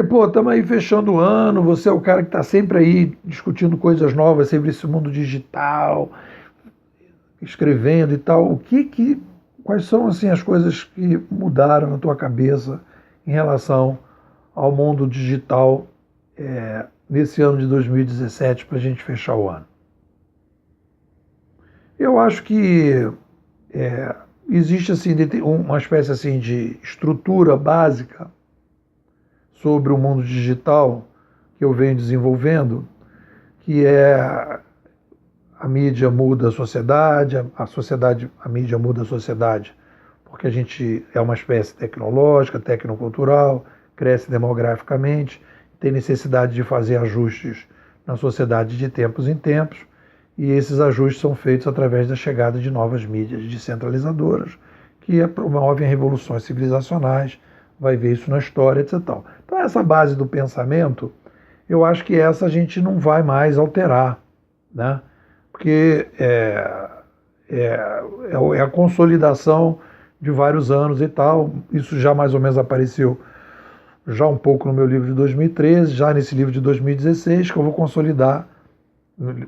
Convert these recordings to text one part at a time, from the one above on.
Pô, estamos aí fechando o ano, você é o cara que está sempre aí discutindo coisas novas, sempre esse mundo digital, escrevendo e tal. Quais são assim as coisas que mudaram na tua cabeça em relação ao mundo digital nesse ano de 2017 para a gente fechar o ano? Eu acho que existe assim uma espécie assim de estrutura básica sobre o mundo digital que eu venho desenvolvendo, que é a mídia muda a sociedade, a mídia muda a sociedade, porque a gente é uma espécie tecnológica, tecnocultural, cresce demograficamente, tem necessidade de fazer ajustes na sociedade de tempos em tempos, e esses ajustes são feitos através da chegada de novas mídias descentralizadoras, que promovem revoluções civilizacionais, vai ver isso na história, etc. Então essa base do pensamento, eu acho que essa a gente não vai mais alterar, né? Porque é a consolidação de vários anos e tal. Isso já mais ou menos apareceu já um pouco no meu livro de 2013, já nesse livro de 2016, que eu vou consolidar,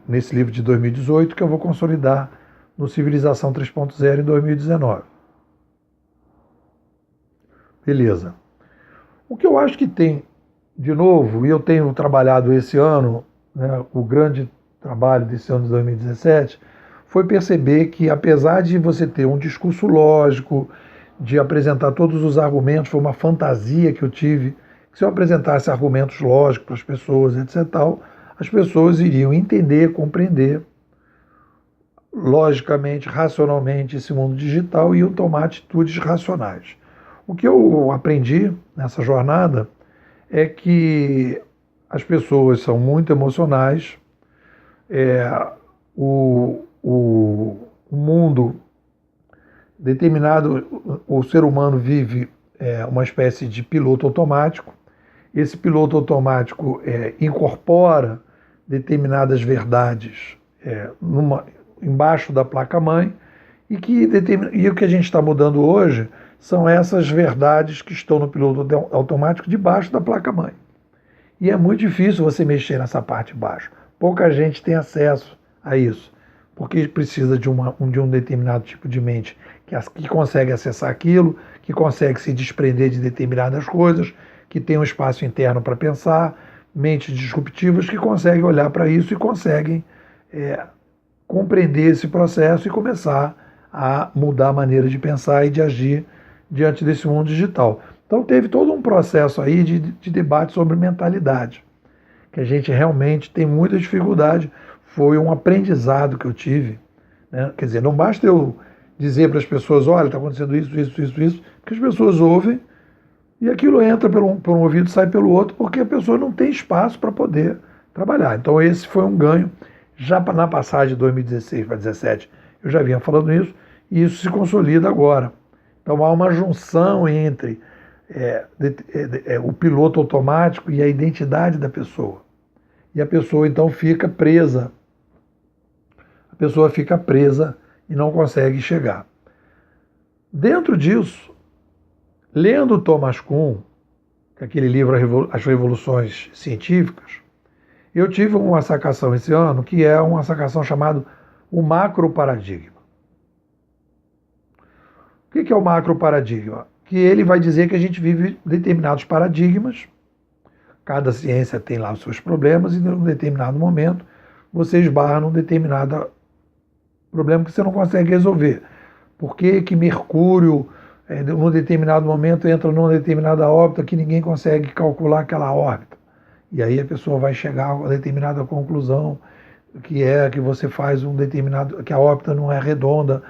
nesse livro de 2018, que eu vou consolidar no Civilização 3.0 em 2019. Beleza. O que eu acho que tem, de novo, e eu tenho trabalhado esse ano, né, o grande trabalho desse ano de 2017, foi perceber que, apesar de você ter um discurso lógico, de apresentar todos os argumentos, foi uma fantasia que eu tive, que se eu apresentasse argumentos lógicos para as pessoas, etc., as pessoas iriam entender, compreender, logicamente, racionalmente, esse mundo digital e iam tomar atitudes racionais. O que eu aprendi nessa jornada é que as pessoas são muito emocionais, o mundo determinado, o ser humano vive uma espécie de piloto automático. Esse piloto automático incorpora determinadas verdades embaixo da placa-mãe e o que a gente está mudando hoje são essas verdades que estão no piloto automático debaixo da placa-mãe. E é muito difícil você mexer nessa parte de baixo. Pouca gente tem acesso a isso, porque precisa de um determinado tipo de mente que consegue acessar aquilo, que consegue se desprender de determinadas coisas, que tem um espaço interno para pensar, mentes disruptivas que conseguem olhar para isso e conseguem compreender esse processo e começar a mudar a maneira de pensar e de agir diante desse mundo digital. Então teve todo um processo aí de debate sobre mentalidade, que a gente realmente tem muita dificuldade. Foi um aprendizado que eu tive, né? Quer dizer, não basta eu dizer para as pessoas, olha, está acontecendo isso, que as pessoas ouvem e aquilo entra por um ouvido e sai pelo outro, porque a pessoa não tem espaço para poder trabalhar. Então esse foi um ganho. Já na passagem de 2016 para 2017, eu já vinha falando isso, e isso se consolida agora. Então há uma junção entre o piloto automático e a identidade da pessoa. E a pessoa então fica presa. A pessoa fica presa e não consegue chegar. Dentro disso, lendo Thomas Kuhn, aquele livro As Revoluções Científicas, eu tive uma sacação esse ano, que é uma sacação chamada o macroparadigma. O que é o macroparadigma? Que ele vai dizer que a gente vive determinados paradigmas, cada ciência tem lá os seus problemas, e em um determinado momento você esbarra num determinado problema que você não consegue resolver. Por que Mercúrio, num determinado momento, entra numa determinada órbita que ninguém consegue calcular aquela órbita? E aí a pessoa vai chegar a uma determinada conclusão, que você faz que a órbita não é redonda,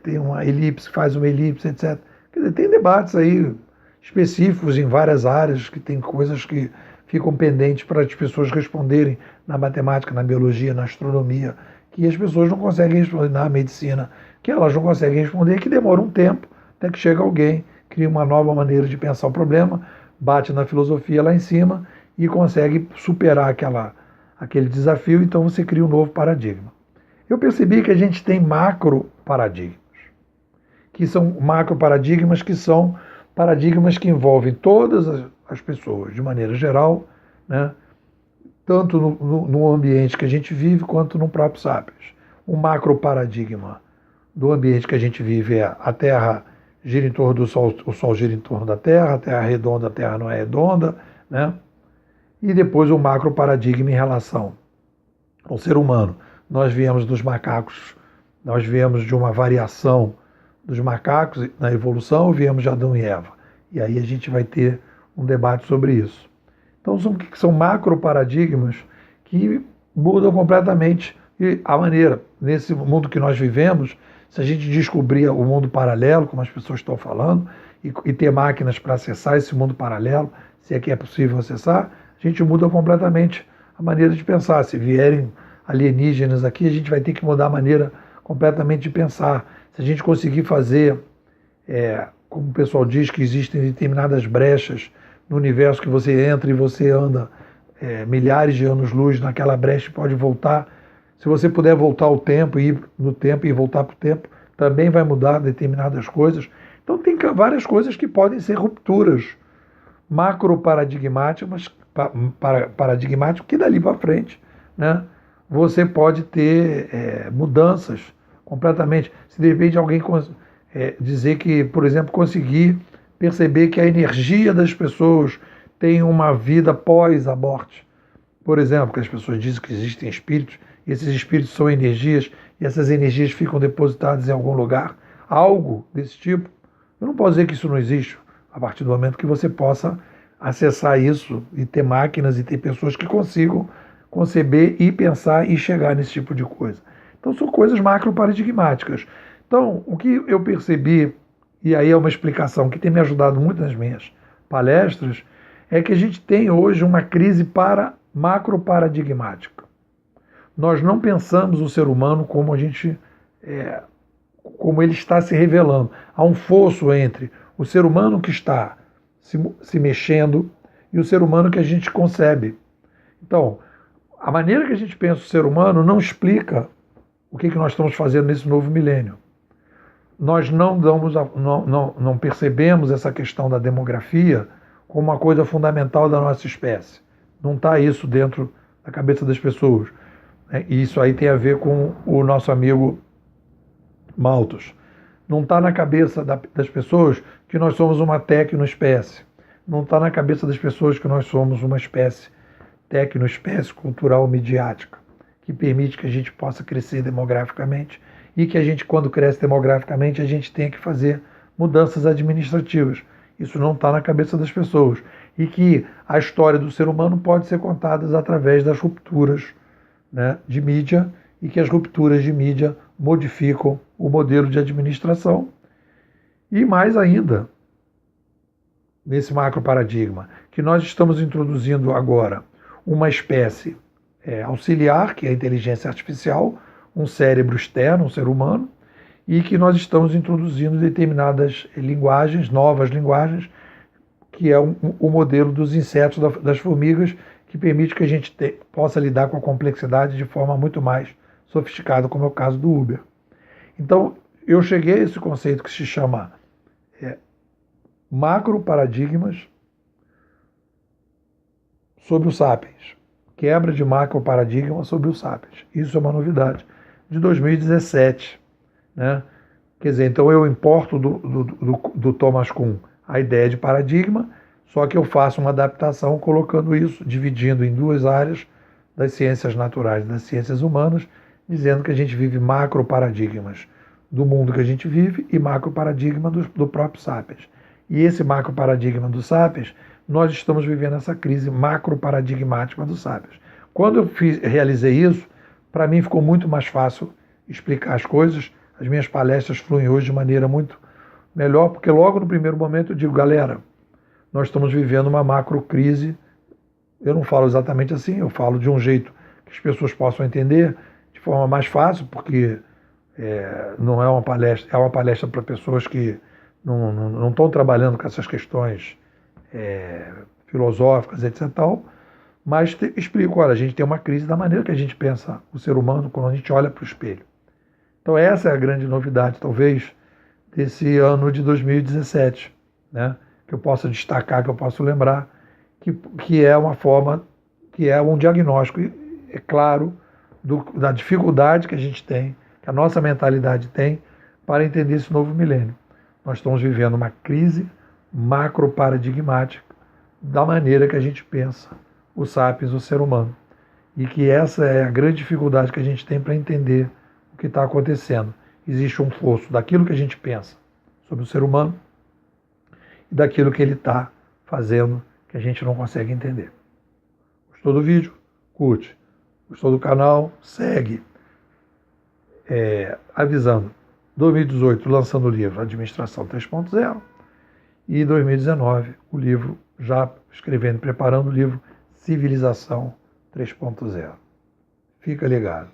tem uma elipse, faz uma elipse, etc. Quer dizer, tem debates aí específicos em várias áreas, que tem coisas que ficam pendentes para as pessoas responderem na matemática, na biologia, na astronomia, que as pessoas não conseguem responder, na medicina, que elas não conseguem responder, que demora um tempo até que chega alguém, cria uma nova maneira de pensar o problema, bate na filosofia lá em cima e consegue superar aquele desafio, então você cria um novo paradigma. Eu percebi que a gente tem macro paradigmas, que são macro paradigmas que são paradigmas que envolvem todas as pessoas, de maneira geral, né? Tanto no ambiente que a gente vive, quanto no próprio Sapiens. Um macro paradigma do ambiente que a gente vive é a Terra gira em torno do Sol, o Sol gira em torno da Terra, a Terra é redonda, a Terra não é redonda, né? E depois o macro paradigma em relação ao ser humano. Nós viemos dos macacos, nós viemos de uma variação dos macacos na evolução, viemos de Adão e Eva. E aí a gente vai ter um debate sobre isso. Então são macro paradigmas que mudam completamente a maneira. Nesse mundo que nós vivemos, se a gente descobrir o mundo paralelo, como as pessoas estão falando, e ter máquinas para acessar esse mundo paralelo, se é que é possível acessar, a gente muda completamente a maneira de pensar. Se vierem alienígenas aqui, a gente vai ter que mudar a maneira completamente de pensar. Se a gente conseguir fazer, como o pessoal diz, que existem determinadas brechas no universo que você entra e você anda milhares de anos-luz naquela brecha e pode voltar. Se você puder voltar ao tempo, ir no tempo e voltar para o tempo, também vai mudar determinadas coisas. Então tem várias coisas que podem ser rupturas macro-paradigmáticas, que dali para frente, né, você pode ter mudanças completamente. Se de repente alguém dizer que, por exemplo, conseguir perceber que a energia das pessoas tem uma vida pós a morte. Por exemplo, que as pessoas dizem que existem espíritos, e esses espíritos são energias, e essas energias ficam depositadas em algum lugar. Algo desse tipo. Eu não posso dizer que isso não existe, a partir do momento que você possa acessar isso e ter máquinas e ter pessoas que consigam conceber e pensar e chegar nesse tipo de coisa. Então são coisas macro-paradigmáticas. Então, o que eu percebi, e aí é uma explicação que tem me ajudado muito nas minhas palestras, é que a gente tem hoje uma crise macro-paradigmática. Nós não pensamos o ser humano como como ele está se revelando. Há um fosso entre o ser humano que está se mexendo e o ser humano que a gente concebe. Então, a maneira que a gente pensa o ser humano não explica o que nós estamos fazendo nesse novo milênio. Nós não percebemos essa questão da demografia como uma coisa fundamental da nossa espécie. Não está isso dentro da cabeça das pessoas. E isso aí tem a ver com o nosso amigo Malthus. Não está na cabeça das pessoas que nós somos uma tecnoespécie. Não está na cabeça das pessoas que nós somos uma espécie tecnoespécie cultural midiática, que permite que a gente possa crescer demograficamente e que a gente, quando cresce demograficamente, a gente tenha que fazer mudanças administrativas. Isso não está na cabeça das pessoas. E que a história do ser humano pode ser contada através das rupturas, né, de mídia, e que as rupturas de mídia modificam o modelo de administração. E mais ainda, nesse macro paradigma, que nós estamos introduzindo agora uma espécie auxiliar, que é a inteligência artificial, um cérebro externo, um ser humano, e que nós estamos introduzindo determinadas linguagens, novas linguagens, que é o modelo dos insetos, das formigas, que permite que a gente possa lidar com a complexidade de forma muito mais sofisticada, como é o caso do Uber. Então, eu cheguei a esse conceito que se chama macro paradigmas sobre o Sapiens. Quebra de macro paradigma sobre o Sapiens. Isso é uma novidade de 2017. Né? Quer dizer, então eu importo do Thomas Kuhn a ideia de paradigma, só que eu faço uma adaptação colocando isso, dividindo em duas áreas das ciências naturais e das ciências humanas, dizendo que a gente vive macro paradigmas do mundo que a gente vive e macro paradigma do próprio Sapiens. E esse macro paradigma do Sapiens, nós estamos vivendo essa crise macro paradigmática do Sapiens. Quando eu realizei isso, para mim ficou muito mais fácil explicar as coisas. As minhas palestras fluem hoje de maneira muito melhor, porque logo no primeiro momento eu digo, galera, nós estamos vivendo uma macro crise. Eu não falo exatamente assim, eu falo de um jeito que as pessoas possam entender de forma mais fácil, porque não é uma palestra, é uma palestra para pessoas que não estão trabalhando com essas questões filosóficas, etc. Tal, mas explico, olha, a gente tem uma crise da maneira que a gente pensa o ser humano quando a gente olha para o espelho. Então essa é a grande novidade, talvez, desse ano de 2017. né, que eu possa destacar, que eu possa lembrar, que é uma forma, que é um diagnóstico, é claro, da dificuldade que a gente tem, que a nossa mentalidade tem, para entender esse novo milênio. Nós estamos vivendo uma crise macro-paradigmática da maneira que a gente pensa o sapiens, o ser humano. E que essa é a grande dificuldade que a gente tem para entender o que está acontecendo. Existe um fosso daquilo que a gente pensa sobre o ser humano e daquilo que ele está fazendo que a gente não consegue entender. Gostou do vídeo? Curte. Gostou do canal? Segue. Avisando, 2018 lançando o livro Administração 3.0 e 2019 o livro, já escrevendo, preparando o livro Civilização 3.0. Fica ligado.